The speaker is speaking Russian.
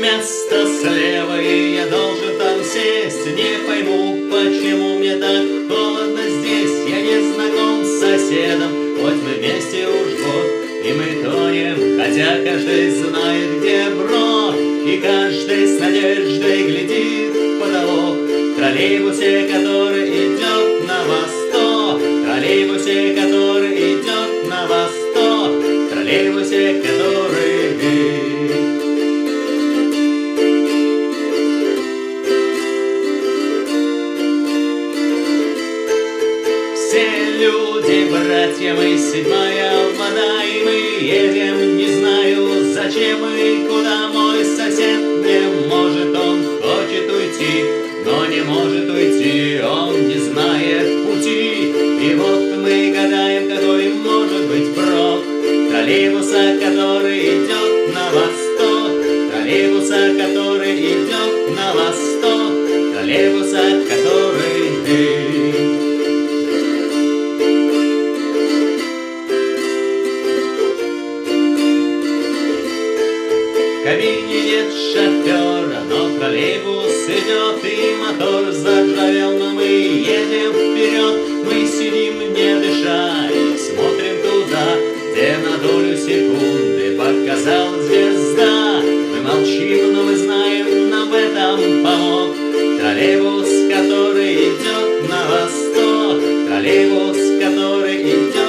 место слева, и я должен там сесть. Не пойму, почему мне так холодно здесь. Я не знаком с соседом, хоть мы вместе уж год, и мы тонем, хотя каждый знает, где брод. И каждый с надеждой глядит в потолок. В троллейбусе, который идет на восток, в троллейбусе, который идет на восток, в троллейбусе, который... Все люди, братья, мы седьмая вода, и мы едем, не знаю, зачем и куда. Мой сосед не может, он хочет уйти, но не может уйти, он не знает пути. И вот мы гадаем, какой может быть брод троллейбуса, который идет на восток, троллейбуса, который идет на восток, троллейбуса, который... В кабине нет шофера, но троллейбус идет, и мотор заржавел, но мы едем вперед. Мы сидим, не дыша, и смотрим туда, где на долю секунды показалась звезда. Мы молчим, но мы знаем, нам в этом помог троллейбус, который идет на восток, троллейбус, который идет